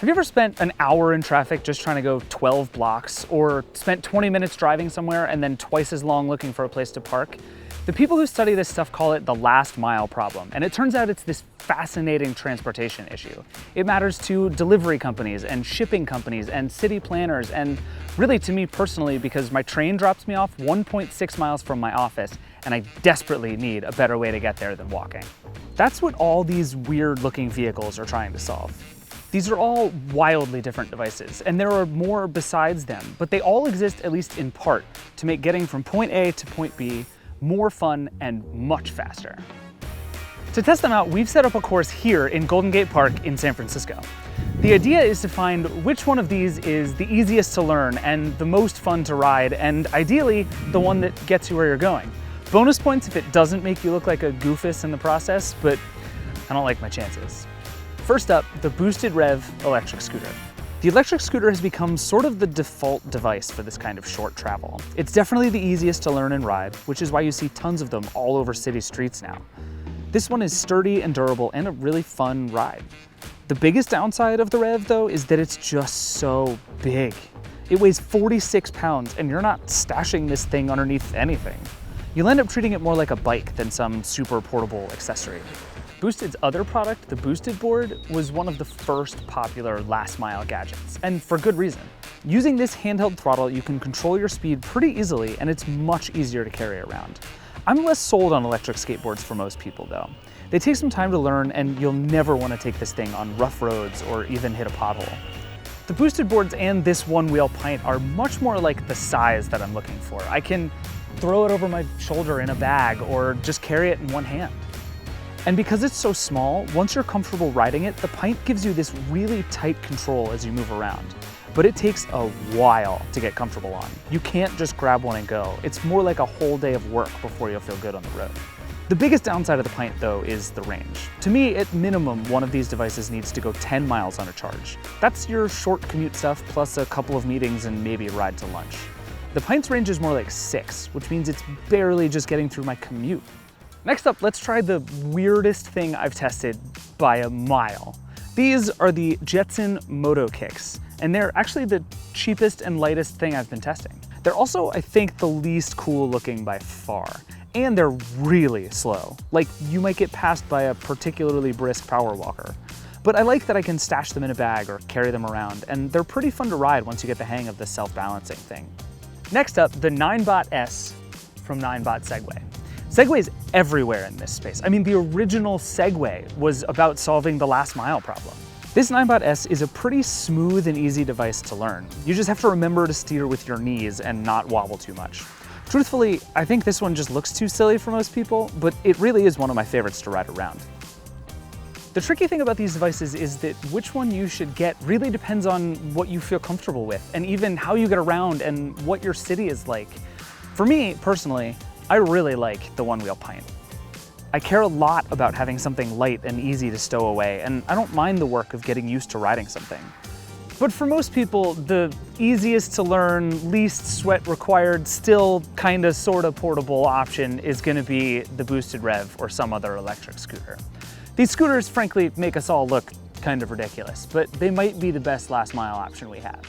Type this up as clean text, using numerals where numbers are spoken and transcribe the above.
Have you ever spent an hour in traffic just trying to go 12 blocks, or spent 20 minutes driving somewhere and then twice as long looking for a place to park? The people who study this stuff call it the last mile problem, and it turns out it's this fascinating transportation issue. It matters to delivery companies and shipping companies and city planners, and really to me personally, because my train drops me off 1.6 miles from my office, and I desperately need a better way to get there than walking. That's what all these weird looking vehicles are trying to solve. These are all wildly different devices, and there are more besides them, but they all exist, at least in part, to make getting from point A to point B more fun and much faster. To test them out, we've set up a course here in Golden Gate Park in San Francisco. The idea is to find which one of these is the easiest to learn and the most fun to ride, and ideally, the one that gets you where you're going. Bonus points if it doesn't make you look like a goofus in the process, but I don't like my chances. First up, the Boosted Rev electric scooter. The electric scooter has become sort of the default device for this kind of short travel. It's definitely the easiest to learn and ride, which is why you see tons of them all over city streets now. This one is sturdy and durable and a really fun ride. The biggest downside of the Rev, though, is that it's just so big. It weighs 46 pounds, and you're not stashing this thing underneath anything. You'll end up treating it more like a bike than some super portable accessory. Boosted's other product, the Boosted board, was one of the first popular last mile gadgets, and for good reason. Using this handheld throttle, you can control your speed pretty easily, and it's much easier to carry around. I'm less sold on electric skateboards for most people, though. They take some time to learn, and you'll never want to take this thing on rough roads or even hit a pothole. The Boosted boards and this one-wheel Pint are much more like the size that I'm looking for. I can throw it over my shoulder in a bag or just carry it in one hand. And because it's so small, once you're comfortable riding it, the Pint gives you this really tight control as you move around. But it takes a while to get comfortable on. You can't just grab one and go. It's more like a whole day of work before you'll feel good on the road. The biggest downside of the Pint, though, is the range. To me, at minimum, one of these devices needs to go 10 miles on a charge. That's your short commute stuff, plus a couple of meetings and maybe a ride to lunch. The Pint's range is more like 6, which means it's barely just getting through my commute. Next up, let's try the weirdest thing I've tested by a mile. These are the Jetson Moto Kicks, and they're actually the cheapest and lightest thing I've been testing. They're also, I think, the least cool looking by far, and they're really slow. Like, you might get passed by a particularly brisk power walker. But I like that I can stash them in a bag or carry them around, and they're pretty fun to ride once you get the hang of the self-balancing thing. Next up, the Ninebot S from NINEBOT-SEGWAY. Segway is everywhere in this space. I mean, the original Segway was about solving the last mile problem. This Ninebot S is a pretty smooth and easy device to learn. You just have to remember to steer with your knees and not wobble too much. Truthfully, I think this one just looks too silly for most people, but it really is one of my favorites to ride around. The tricky thing about these devices is that which one you should get really depends on what you feel comfortable with, and even how you get around and what your city is like. For me, personally, I really like the one-wheel Pint. I care a lot about having something light and easy to stow away, and I don't mind the work of getting used to riding something. But for most people, the easiest to learn, least sweat required, still kinda sorta portable option is gonna be the Boosted Rev or some other electric scooter. These scooters, frankly, make us all look kind of ridiculous, but they might be the best last mile option we have.